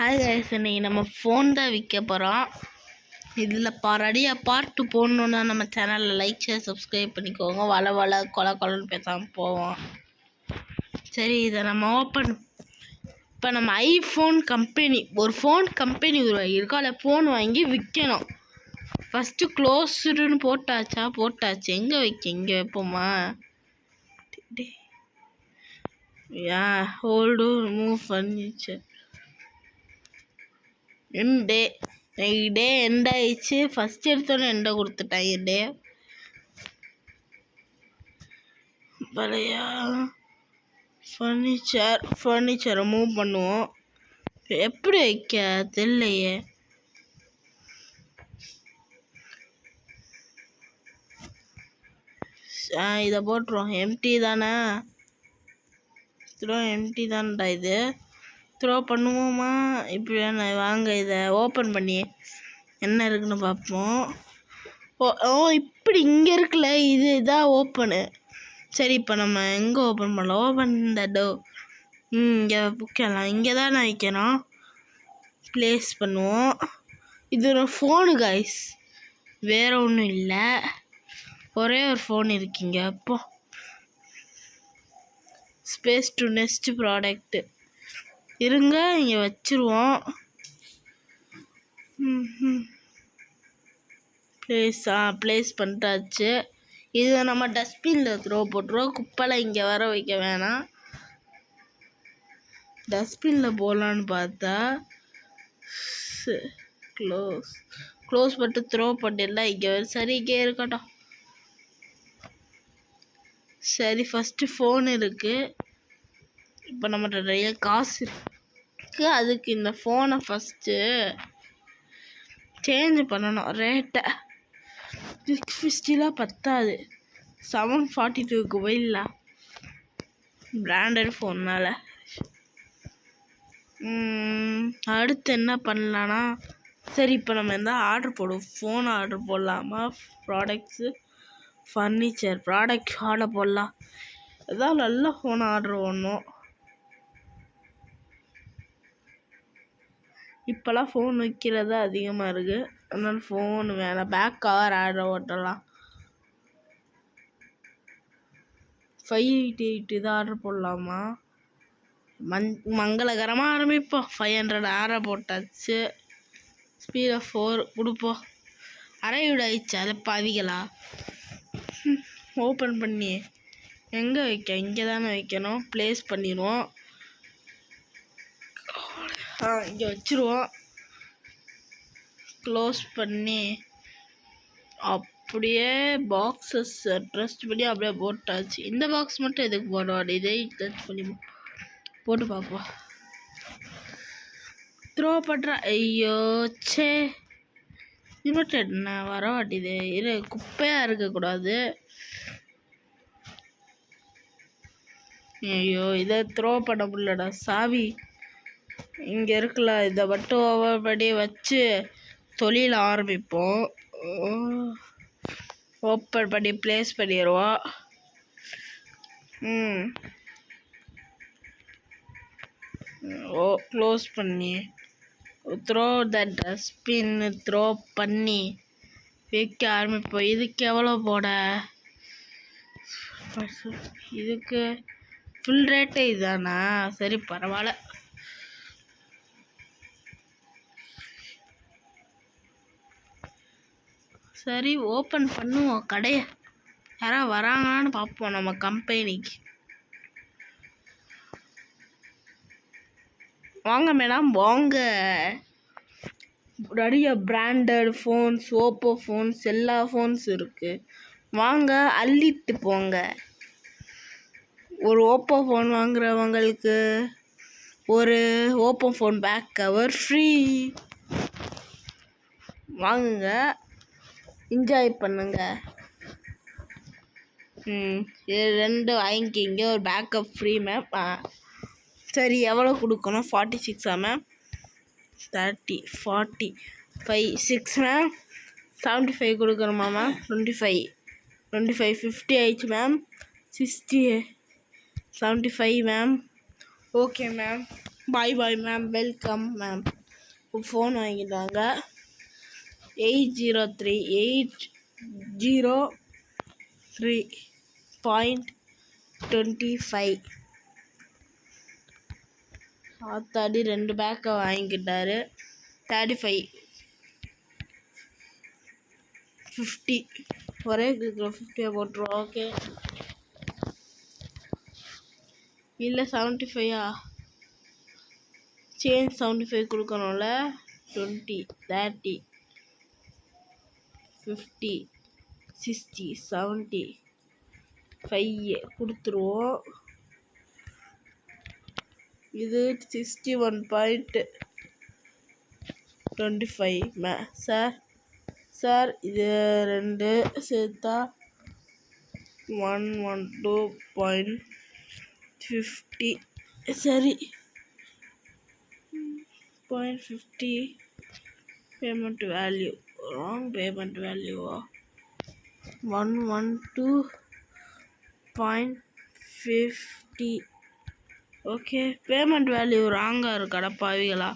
Hi guys, இன்னைக்கு நம்ம phone தான் விற்க போகிறோம். இதில் பாரடியாக பார்ட்டு போடணுன்னா நம்ம சேனலில் லைக் ஷேர் சப்ஸ்கிரைப் பண்ணிக்கோங்க. வள கொலன்னு பேசாமல் போவோம். சரி, இதை நம்ம இப்போ நம்ம ஐஃபோன் கம்பெனி ஒரு ஃபோன் கம்பெனி உருவாகியிருக்கோம். அதில் ஃபோன் வாங்கி விற்கணும். ஃபஸ்ட்டு க்ளோஸ்டுன்னு போட்டாச்சு. எங்கே இங்கே வைப்போமா? Hold move furniture day end ஆயிடுச்சு. ஃபர்ஸ்ட் எடுத்தோன்னே எண்டை கொடுத்துட்டாங்க. டே பழையா ஃபர்னிச்சரை மூவ் பண்ணுவோம். எப்படி வைக்க தெரியலையே. இதை போட்டுருவோம். எம்டி தானே, எம்டி தான்டா. இது த்ரோ பண்ணுவோமா? இப்படி வாங்க, இதை ஓப்பன் பண்ணி என்ன இருக்குன்னு பார்ப்போம். இப்படி இங்கே இருக்குல்ல, இதுதான் ஓப்பனு. சரி, இப்போ நம்ம எங்கே ஓப்பன் பண்ணலாம்? Open the door. இங்கே வைக்கலாம். இங்கே தானே வைக்கணும். ப்ளேஸ் பண்ணுவோம். இது ஒரு ஃபோனு கைஸ், வேறு ஒன்றும் இல்லை. ஒரே ஒரு ஃபோன் இருக்குங்க. அப்போ ஸ்பேஸ் டு நெக்ஸ்ட் ப்ராடக்ட்டு இருங்க, இங்கே வச்சுருவோம். ப்ளேஸ் பண்ணிட்டாச்சு. இது நம்ம டஸ்ட்பினில் த்ரோ போட்டுருவோம். குப்பைலாம் இங்கே வர வைக்க வேணாம். டஸ்ட்பினில் போகலான்னு பார்த்தா க்ளோஸ் பண்ணிட்டு த்ரோ பண்ணிடலாம். இங்கே சரி, இங்கே இருக்கட்டும். சரி, ஃபஸ்ட்டு ஃபோன் இருக்குது. இப்போ நம்மகிட்ட நிறைய காசு இருக்குது. அதுக்கு இந்த ஃபோனை ஃபஸ்ட்டு சேஞ்ச் பண்ணணும். ரேட்டை 650 பத்தாது. 742க்கு போயிடலாம். பிராண்டட் ஃபோன்னால். அடுத்து என்ன பண்ணலான்னா, சரி, இப்போ நம்ம எந்த ஆர்டர் போடுவோம். ஃபோன் ஆர்டர் போடலாமா? ப்ராடக்ட்ஸு ஃபர்னிச்சர் ப்ராடக்ட் ஆர்டர் போடலாம். எதாவது நல்ல ஃபோன் ஆர்டர் பண்ணணும். இப்போல்லாம் ஃபோன் விற்கிறது அதிகமாக இருக்குது. அதனால ஃபோன் வேணாம். பேக் கவர் ஆர்டர் ஓட்டலாம். 588 இதை ஆர்டர் போடலாமா? மங்களகரமாக ஆரம்பிப்போம். 500 ஆர்டர் போட்டாச்சு. ஸ்பீட் ஆஃப் 4 கொடுப்போம். அரைவிட ஆயிடுச்சு. அதை பாவிகளா. ஓப்பன் பண்ணி எங்கே வைக்க? இங்கே தானே வைக்கணும். ப்ளேஸ் பண்ணிடுவோம். இங்கே வச்சுருவோம். க்ளோஸ் பண்ணி அப்படியே பாக்ஸஸ் ட்ரஸ்ட் பண்ணி அப்படியே போட்டாச்சு. இந்த பாக்ஸ் மட்டும் எதுக்கு போடுவாடு? இதே டச் பண்ணி போட்டு பார்ப்போம். த்ரோ பண்ணுற. ஐயோ சே, இது மட்டும் என்ன வரவாட்டிது? இது குப்பையாக இருக்கக்கூடாது. ஐயோ, இதை த்ரோ பண்ண முடியலடா சாவி. இங்கே இருக்குல்ல, இதை மட்டும் ஒவ்வொருபடி வச்சு தொழில் ஆரம்பிப்போம். ஓப்பன் பண்ணி ப்ளேஸ் பண்ணிடுவோம். க்ளோஸ் பண்ணி த்ரோ த டஸ்ட்பின் த்ரோ பண்ணி வைக்க ஆரம்பிப்போம். இதுக்கு எவ்வளோ போட? இதுக்கு ஃபுல் ரேட்டே இதுதானா? சரி, பரவாயில்ல. சரி, ஓப்பன் பண்ணுவோம் கடையை. யாராவது வராங்களான்னு பார்ப்போம் நம்ம கம்பெனிக்கு. வாங்க மேடம், வாங்க. நிறைய பிராண்டட் ஃபோன்ஸ், ஓப்போ ஃபோன்ஸ், எல்லா ஃபோன்ஸ் இருக்குது. வாங்க, அள்ளிட்டு போங்க. ஒரு ஓப்போ ஃபோன் வாங்குறவங்களுக்கு ஒரு Oppo phone back cover free. வாங்குங்க, என்ஜாய் பண்ணுங்க. இது 2 வாங்கிக்கிங்க. ஒரு பேக்கப் ஃப்ரீ மேம். சரி, எவ்வளோ கொடுக்கணும்? 46 மேம். 30 45 6 மேம். 75 கொடுக்கணுமா மேம்? 25 50 ஆயிடுச்சு ma'am. 60 75 ma'am. Okay ma'am, bye bye ma'am, welcome ma'am. Phone வாங்கிட்டாங்க. 803.25. ஆத்தாடி 2 பேக்கை வாங்கிக்கிட்டாரு. 35 50 ஒரே கிளிக்கில் 50 போட்டுருவோம். ஓகே, இல்லை 75 சேஞ்ச் 75 கொடுக்கணும்ல. 20 30 50 60 70 5 கொடுத்துருவோம். இது 61.25 சார் இது 2 சேர்த்தா 112.50. சரி, 0.50 பேமெண்ட் வேல்யூ ராங். பேமெண்ட் வேல்யூவா 112.50. ஓகே, பேமெண்ட் வேல்யூ ராங்காக இருக்கடா பாவிகளா.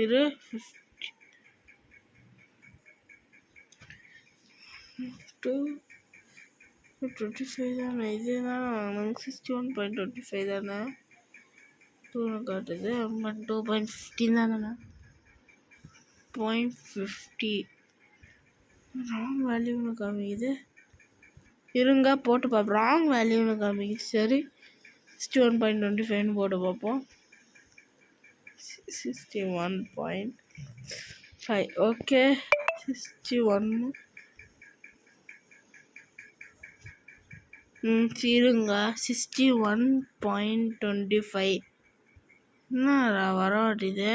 இது 25 தானே. இது தானே 61.25 தானே. 2 காட்டுது. 2.15 தானே. 0.50 ராங் வேல்யூன்னு காமிக்குது. இருங்க போட்டு பார்ப்போம். ராங் வேல்யூன்னு காமிக்குது. சரி, 61.25 போட்டு பார்ப்போம். 61.5. ஓகே, 61. இருங்க 61.25 என்னடா வரமாட்டேது.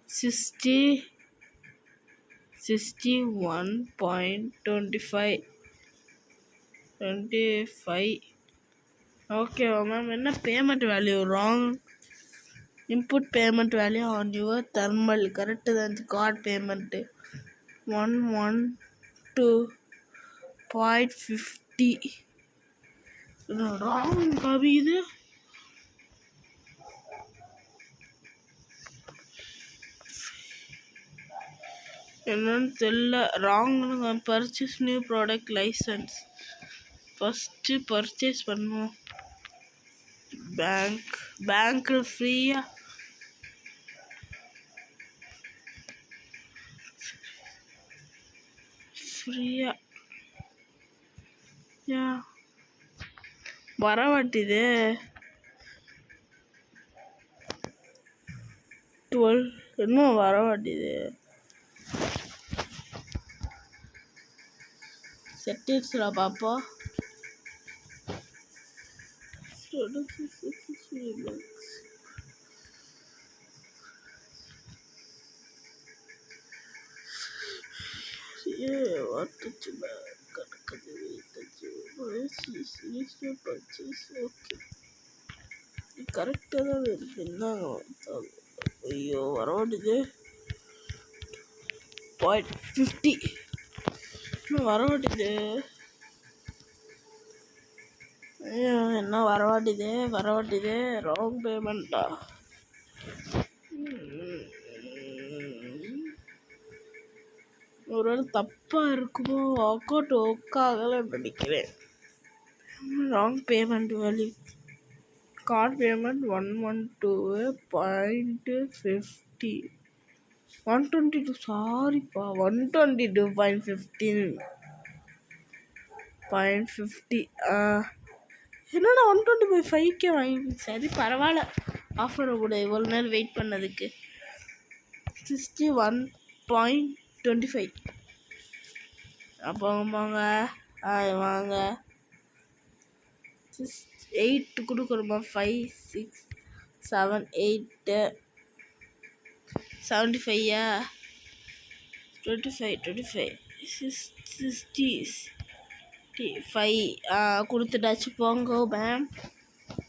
61.25. ஓகேவா மேம்? என்ன payment value wrong? Input payment value on your thermal. Correct தான். கார்டு பேமெண்ட்டு 112.50 ராங் காமிக்குது. என்னன்னு தெரியல. ராங்னு purchase new product license. First purchase பண்ணுவோம். பேங்க்கில் ஃப்ரீயாக வரமாட்டிது. 12 இன்னும் வரமாட்டிது. செட்டிங்ஸ்ல பார்ப்போம். கரெக்டாக தான் இருக்கு. ஐயோ வரமாட்டுது. 0.50 இன்னும் வரமாட்டுது. ஐயோ என்ன வரமாட்டுது. ராங் பேமெண்ட்டா? ஒருவேளை தப்பாக இருக்குமோ? அக்கௌண்ட் ஒர்க் ஆகலைன்னு நினைக்கிறேன். Wrong payment value. Card payment 112.50. 122. சாரிப்பா, 122.50. என்னடா 125 வாங்கி. சரி பரவாயில்ல, ஆஃபரை கூட இவ்வளோ நேரம் வெயிட் பண்ணதுக்கு. 61.25. அப்போ வாங்க வாங்க 8 கொடுக்குறோமா? 5 6 7 8 75. 25 65 கொடுத்துட்டாச்சு. போங்க மேம்.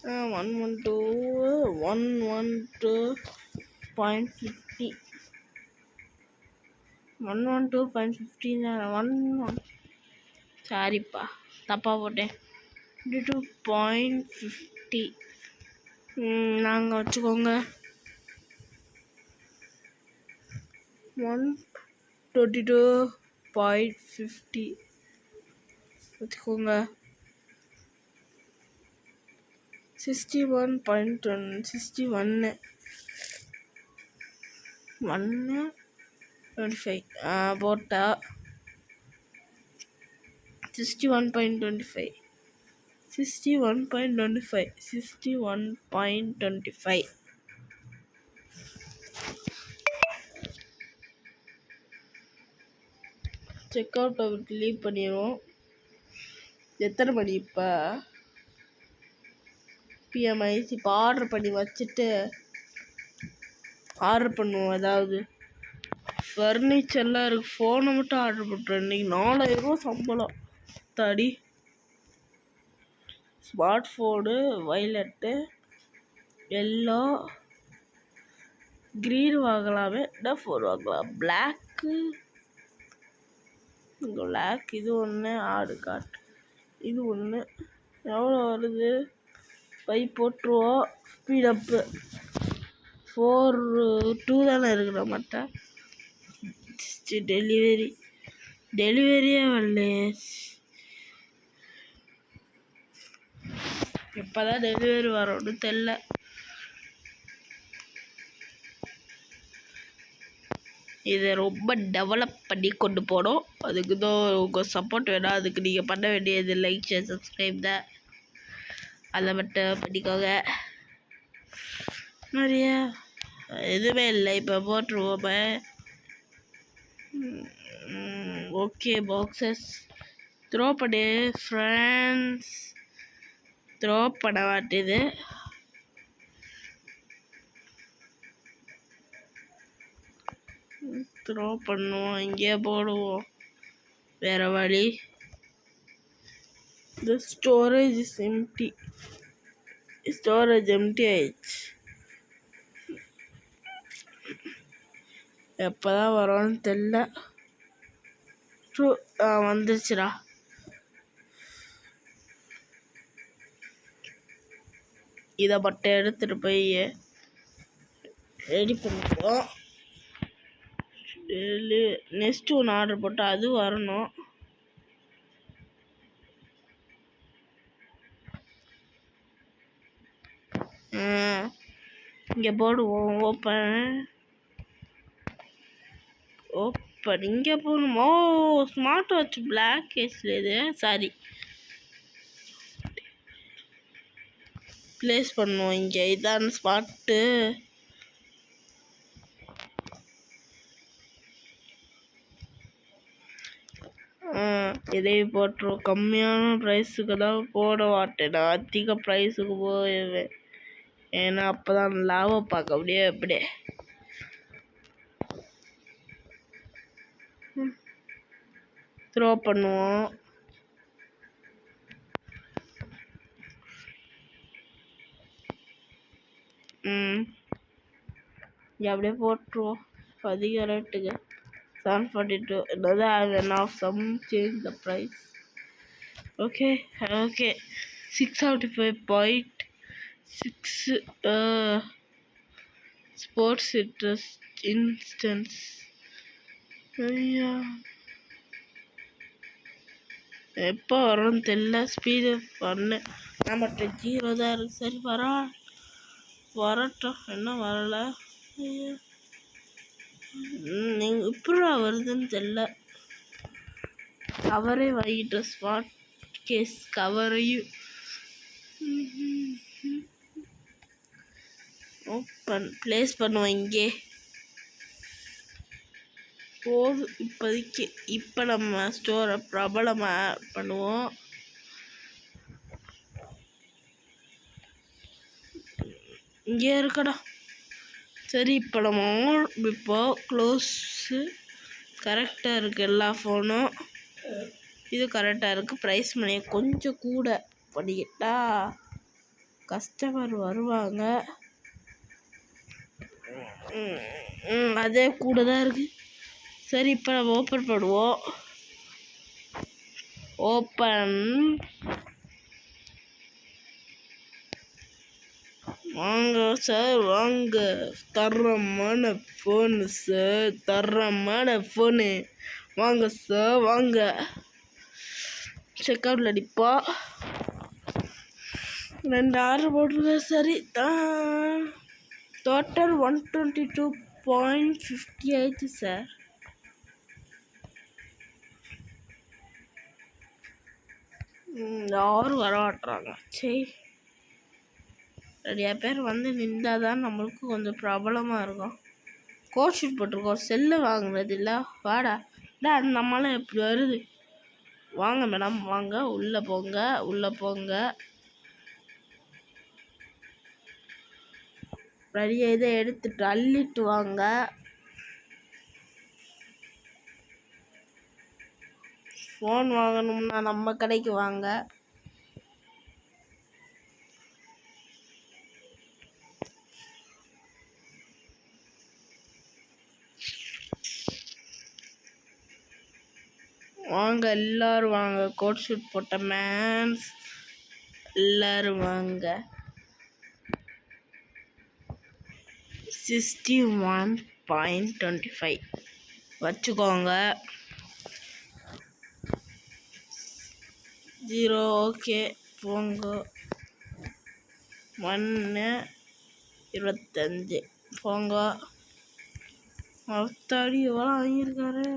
112.50. 112.50 தான். சாரிப்பா, தப்பாக போட்டேன். 22.50 நாங்கள் வச்சுக்கோங்க. 122.50 வச்சுக்கோங்க. 61.61 125 போட்டா 61.25 செக் அவுட் லீவ் பண்ணிடுவோம். எத்தனை மணி இப்போ? பிஎம் ஆயிடுச்சு. இப்போ ஆர்டர் பண்ணி வச்சுட்டு ஆர்டர் பண்ணுவோம். ஏதாவது ஃபர்னிச்சர்லாம் இருக்குது. ஃபோனை மட்டும் ஆர்டர் பண்ணுறேன். இன்றைக்கி 4000 ரூபா சம்பளம். தடி smart phone violet yellow green வாங்கலாமே. என்ன ஃபோன் வாங்கலாம்? பிளாக்கு. இங்கே பிளாக் இது ஒன்று. ஆடு காட்டு இது ஒன்று. எவ்வளோ வருது? போட்டுருவோம். ஸ்பீடப்பு 4.2 தானே இருக்கிற மாட்டேன். டெலிவரியே வரல. எப்போதான் டெலிவரி வரோன்னு தெரில. இதை ரொம்ப டெவலப் பண்ணி கொண்டு போனோம். அதுக்கு தான் உங்கள் சப்போர்ட் வேணும். அதுக்கு நீங்கள் பண்ண வேண்டியது லைக், ஷேர், சப்ஸ்கிரைப் தான். அதை மட்டும் பண்ணிக்கோங்க. நிறைய எதுவுமே இல்லை. இப்போ போட்டுருவோம். ஓகே, பாக்ஸஸ் த்ரோ பண்ணி ஃப்ரெண்ட்ஸ் த்ரோ பண்ண மாட்டேது. த்ரோ பண்ணுவோம். இங்கே போடுவோம். வேறு வழி. The storage is empty. ஆயிடுச்சு. எப்போதான் வரோன்னு தெரில. வந்துருச்சுடா. இதை மட்டும் எடுத்துகிட்டு போய் ரெடி பண்ணிப்போம். நெக்ஸ்ட்டு ஒன்று ஆர்டர் போட்டால் அது வரணும். இங்கே போடுவோம். ஓப்பன் இங்கே போகணுமோ? ஸ்மார்ட் வாட்ச் பிளாக் கேஸில் இது. சாரி, ப்ளேஸ் பண்ணுவோம். இங்கே இதான் ஸ்பாட்டு. இதையும் போட்டுருவோம். கம்மியான ப்ரைஸுக்கு தான் போட மாட்டேன். நான் அதிக ப்ரைஸுக்கு போவேன். ஏன்னா அப்போ தான் லாபம் பார்க்க முடியும். எப்படியே த்ரோ பண்ணுவோம். அப்படியே போட்டுருவோம். அதிக ரேட்டுக்கு 742. Another I will now some change the price. Okay. 675.6 sports interest instance. எப்போ வரும்னு தெரியல. ஸ்பீடு பண்ணு நம்மகிட்ட 0 தான் இருக்குது. சரி வரட்டும். என்ன வரலை. நீங்கள் இப்படா வருதுன்னு தெரியல. கவரே வாங்கிட்டோம். ஸ்மார்ட் கேஸ் கவரையும் ஓப்பன் ப்ளேஸ் பண்ணுவோம். இங்கே போதும் இப்போதைக்கு. இப்போ நம்ம ஸ்டோரை பிரபலமாக பண்ணுவோம். இங்கே இருக்கடா. சரி, இப்போ நம்ம க்ளோஸு கரெக்டாக இருக்குது. எல்லா ஃபோனும் இது கரெக்டாக இருக்குது. ப்ரைஸ் மணியை கொஞ்சம் கூட பண்ணிக்கிட்டா கஸ்டமர் வருவாங்க. அதே கூட தான் இருக்குது. சரி, இப்போ நம்ம ஓப்பன் பண்ணுவோம். ஓப்பன் வாங்க சார் வாங்க, தரமான ஃபோனு சார், தரமான ஃபோனு. வாங்க சார் வாங்க. செக்அவுட்டில் அடிப்பா. 2 ஆர்டர் போட்டிருக்கேன். சரி தான். டோட்டல் 122.50 ஆயிடுச்சு சார். யாரும் வரமாட்டுறாங்க. சரி, நிறையா பேர் வந்து நின்றால் தான் நம்மளுக்கு கொஞ்சம் ப்ராப்ளமாக இருக்கும். கோட் ஷூட் போட்டிருக்கோம், செல்லு வாங்குறது இல்லை. வாடா டா, அந்த நம்மளாம் எப்படி வருது? வாங்க மேடம் வாங்க, உள்ளே போங்க உள்ளே போங்க. நிறைய இதை எடுத்துட்டு அள்ளிட்டு வாங்க. ஃபோன் வாங்கணும்னா நம்ம கடைக்கு வாங்க. வாங்க எல்லாரும் வாங்க, கோட் ஷூட் போட்ட மேன்ஸ் எல்லாரும் வாங்க. 61.25 வச்சுக்கோங்க. 0 ஓகே போங்க. 1.25 போங்க. மொத்தடி எவ்வளோ வாங்கியிருக்காரு?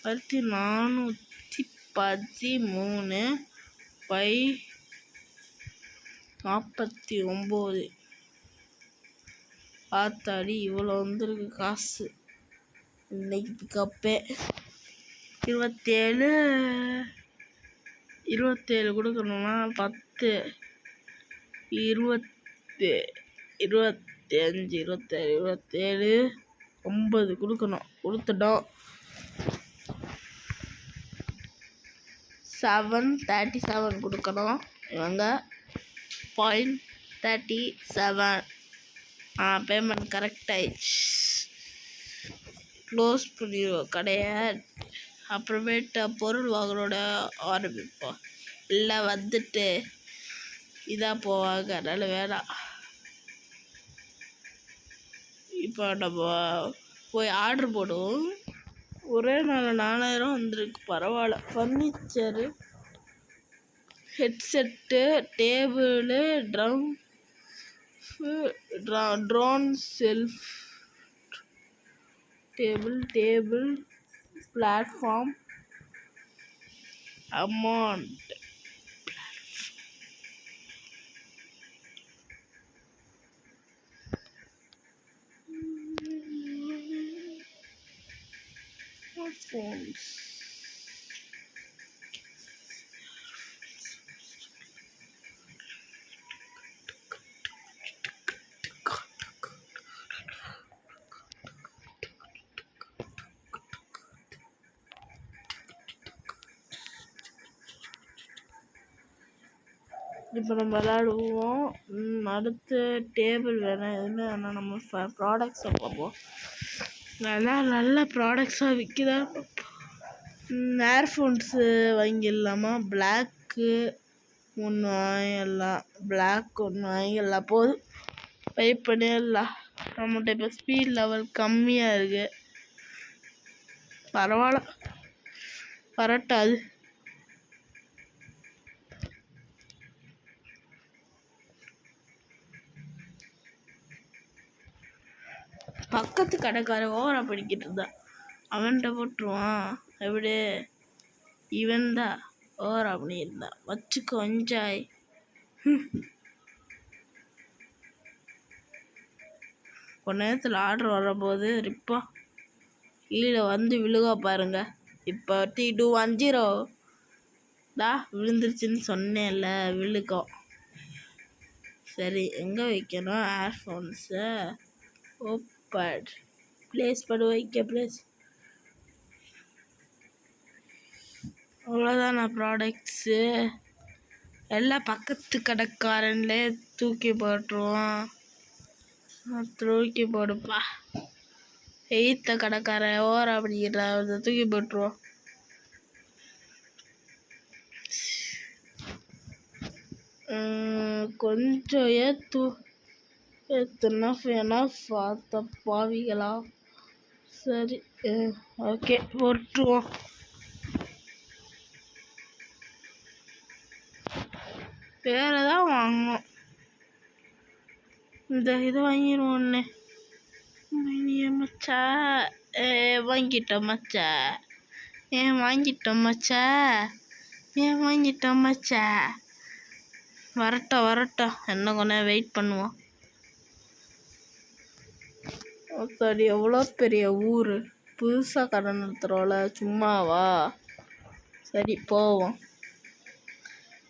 413 பை 49. பார்த்தாடி இவ்வளோ வந்துருக்கு காசு. இன்னைக்கு பிக்கப்பே 27 கொடுக்கணுமா? 10 20 25 26 27 9 கொடுக்கணும். கொடுத்துட்டோம். 737 கொடுக்கணும். இவங்க 0.37. பேமெண்ட் கரெக்ட் ஆயிடுச்சு. க்ளோஸ் பண்ணிடுவோம் கடையை. அப்புறமேட்டு பொருள் வாங்கலோட ஆரம்பிப்போம். இல்லை வந்துட்டு இதாக போவாங்க, அதனால வேணாம். இப்போ நம்ம போய் ஆர்டர் போடுவோம். ஒரே நாள் 4000 வந்திருக்கு, பரவாயில்ல. Furniture, headset, table, drone self, table platform, amount phones. இப்போ நம்ம விளாடுவோம். அடுத்து டேபிள் வேணாம், எதுவுமே வேணாம். நம்ம ப்ராடக்ட்ஸை பார்ப்போம். நல்ல ப்ராடக்ட்ஸாக விற்கிதா? ஏர்ஃபோன்ஸு வாங்கிடலாமா? பிளாக்கு ஒன்று வாங்கிடலாம். பிளாக் ஒன்று வாங்கிடலாம். போதும், வெயிட் பண்ணிடலாம். நம்மகிட்ட இப்போ ஸ்பீட் லெவல் கம்மியாக இருக்குது. பரவாயில்ல, வரட்டாது. பக்கத்து கடைக்காரன் ஓவரா படிக்கிட்டு இருந்தான். அவன்கிட்ட போட்டுருவான். எப்படி இவன் தான் ஓவரா பண்ணியிருந்தான். வச்சுக்கோ, என்ஜாய். கொஞ்ச நேரத்தில் ஆர்டர் வரும்போது ரிப்பா கீழே வந்து விழுகா பாருங்க. இப்போ 3210 விழுந்துருச்சுன்னு சொன்னேன்ல, விழுக்கும். சரி, எங்கே வைக்கணும்? ஏர்ஃபோன்ஸை ஓப்பன் ப்ளேஸ் பண்ணி வைக்க. ப்ளேஸ் அவ்வளோதானா? ப்ராடக்ட்ஸு எல்லாம் பக்கத்து கடைக்காரன்லே தூக்கி போட்டுருவோம். தூக்கி போடுப்பா. எய்த்த கடைக்காரன் ஓவரா அப்படிங்கிற தூக்கி போட்டுருவோம். கொஞ்சம் எத்தனை வேணா பார்த்த பாவிகளா. சரி, ஓகே போட்டுருவோம். வேற ஏதாவது வாங்கணும். இந்த இது வாங்கிடுவோன்னே. மச்சா வாங்கிட்டோம் மச்சா. வாங்கிட்டோம் மச்சா. வாங்கிட்டோம் மச்சா. வரட்டும் என்ன கொஞ்சம் வெயிட் பண்ணுவோம். சரி, எவ்வளோ பெரிய ஊர், புதுசாக கடை நடத்துகிறோம்ல, சும்மாவா? சரி போவோம்.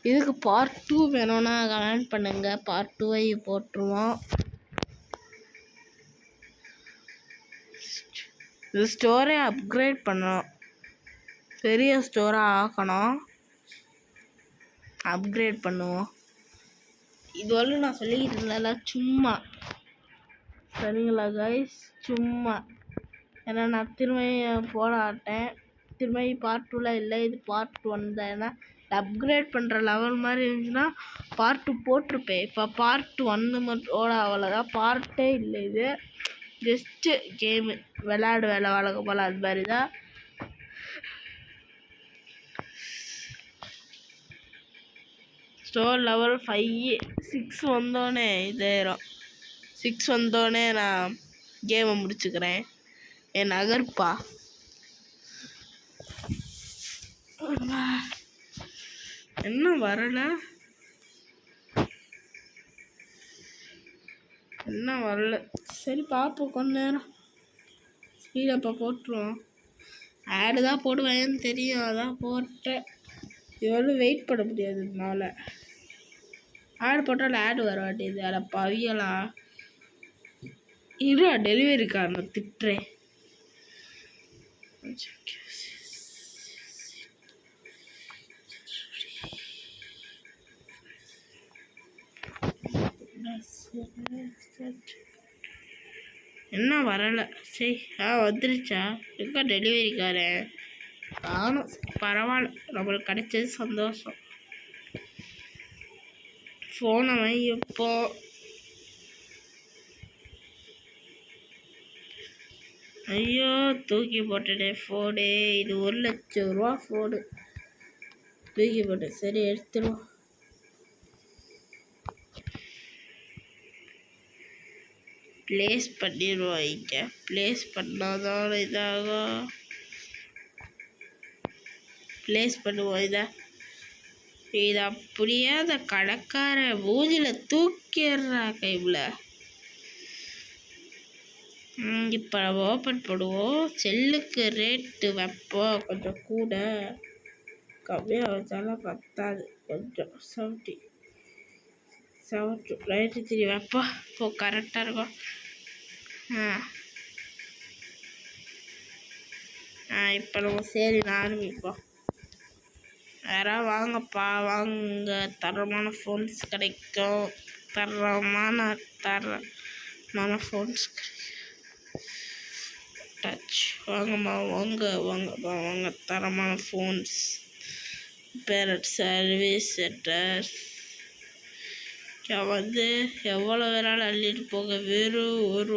இதுக்கு பார்ட் 2 வேணும்னா கமெண்ட் பண்ணுங்க, பார்ட் 2 போட்டுருவோம். இது ஸ்டோரை அப்கிரேட் பண்ணணும், பெரிய ஸ்டோராக ஆக்கணும். அப்கிரேட் பண்ணுவோம். இது வரலும் நான் சொல்லிக்கிட்டு இருந்தேன்ல, சும்மா சரிங்களா கைஸ், சும்மா. ஏன்னா நான் திரும்ப போட மாட்டேன். திரும்ப பார்ட் 2ல இல்லை, இது பார்ட் 1 தான். ஏன்னா அப்கிரேட் பண்ணுற லெவல் மாதிரி இருந்துச்சுன்னா பார்ட் 2 போட்டிருப்பேன். இப்போ பார்ட் 1 மட்டும் அவ்வளோதான், பார்ட்டே இல்லை. இது ஜஸ்ட்டு கேமு, விளையாடு வேலை வழக்கம் போல், அது மாதிரி தான். ஸ்டோர் லெவல் 6 வந்தோடனே இதாயிரும். 6 வந்தோடனே நான் கேமை முடிச்சுக்கிறேன். என் நகர்ப்பா என்ன வரல, சரி பார்ப்போம். கொஞ்ச நேரம் ஸ்பீடப்பா போட்டுருவோம். ஆடு தான் போடுவேன்னு தெரியும், அதான் போட்டேன். எவ்வளோ வெயிட் பண்ண முடியாது, இதனால ஆடு போட்டால் ஆடு வர மாட்டேங்குது. அதை பவியலாம் இருடா, டெலிவரி காரணம் திட்டுறேன். என்ன வரலை? சரி, வந்துருச்சா? எங்கே டெலிவரிக்காரன் காணும்? பரவாயில்ல, நம்மளுக்கு கிடைச்சது சந்தோஷம். ஃபோனை எப்போ ஐயோ தூக்கி போட்டுடே ஃபோனு. இது 1,00,000 ரூபா ஃபோனு, தூக்கி போட்டு. சரி எடுத்துருவோம். ப்ளேஸ் பண்ணிடுவோம். இங்கே ப்ளேஸ் பண்ணாதான் இதாகும். ப்ளேஸ் பண்ணுவோம். இது அப்படியே அந்த கடைக்கார மூஞ்சில் தூக்கிடுறா கையில். இப்போ நம்ம ஓப்பன் பண்ணுவோம். செல்லுக்கு ரேட்டு வைப்போம் கொஞ்சம் கூட, கம்மியாக வச்சாலும் பத்தாது. கொஞ்சம் 70 ரேட்டு 3 வைப்போம். இப்போ கரெக்டாக இருக்கும். இப்போ நம்ம சரி ஆரம்பிப்போம். யாராவது வாங்கப்பா, வாங்க, தரமான ஃபோன்ஸ் கிடைக்கும். தரமான ஃபோன்ஸ் டச். வாங்கம்மா, வாங்க தரமான ஃபோன்ஸ். பேரட் சர்வீஸ் சென்டர் வந்து எவ்வளோ வேணாலும் அள்ளிட்டு போக. வெறும் ₹1.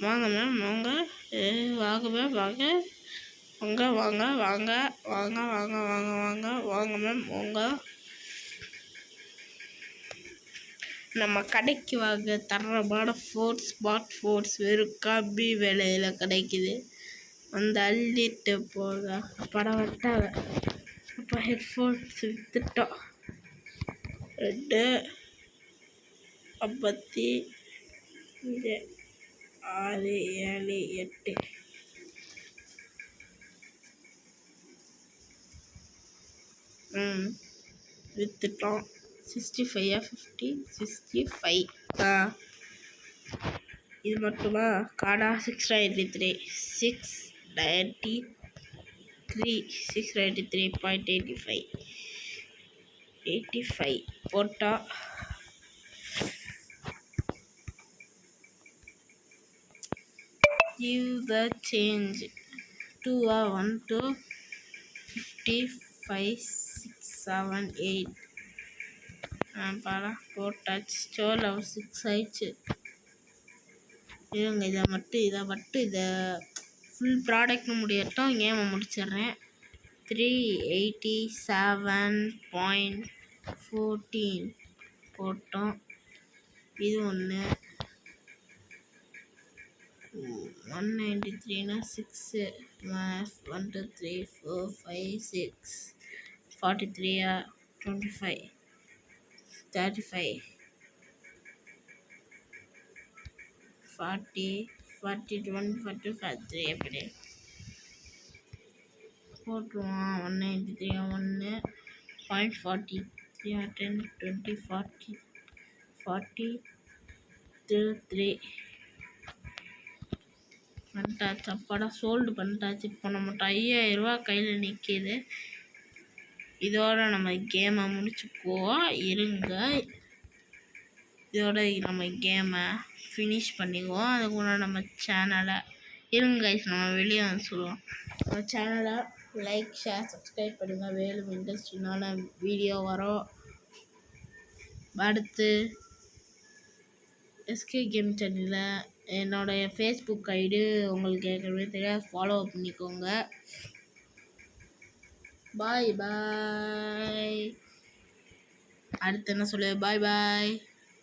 வாங்க மேம், வாங்க மேம், வாங்க மேம், வாங்க. நம்ம கடைக்கு வாங்க, தரமான ஃபோன்ஸ், ஸ்மார்ட் ஃபோன்ஸ் வெறும் கம்மி விலையில் கிடைக்குது. வந்து அள்ளிட்டு போங்க. படம் வட்டாங்க. அப்போ ஹெட்ஃபோன்ஸ் விற்றுட்டோம். 2 55 6 7 8 விற்றுட்டோம். 65 50 65. இது மட்டுமா? காடா 693.85 போட்டா give the change 2 1 2 50 5 6 7 8 படம் போட்டாச்சு. ஸ்டோரில் 6 ஆயிடுச்சு. இருங்க இதை ஃபுல் ப்ராடக்ட்னு முடியட்டும், கேமை முடிச்சிடுறேன். 387.14 போட்டோம். இது ஒன்று 193னா 6 1 2 3 4 5 6 43 25 35 40 41 45 3 எப்படி போட்டுருவோம். 193 1.40 310 20 40 40 3 பண்ணிட்டாச்சு. அப்பாடா சோல்டு பண்ணிட்டாச்சு. இப்போ நம்மகிட்ட 5000 ரூபா கையில் நிற்கிது. இதோட நம்ம கேமை முடிச்சுக்குவோம். இருங்க, இதோட நம்ம கேமை ஃபினிஷ் பண்ணிக்குவோம். அதுக்குள்ள நம்ம சேனலை இருங்க நம்ம வெளியே வந்து சொல்லுவோம். நம்ம சேனலை லைக் ஷேர் சப்ஸ்கிரைப் பண்ணுங்கள். மேலும் இன்ட்ரெஸ்டிங்கான வீடியோ வரும். அடுத்து எஸ்கே கேம் சேனலில் என்னோடய ஃபேஸ்புக் ஐடி உங்களுக்கு ஏற்கனவே தெரியாது, ஃபாலோ பண்ணிக்கோங்க. பாய் பாய். அடுத்து என்ன சொல்லுவேன்? பாய் பாய்.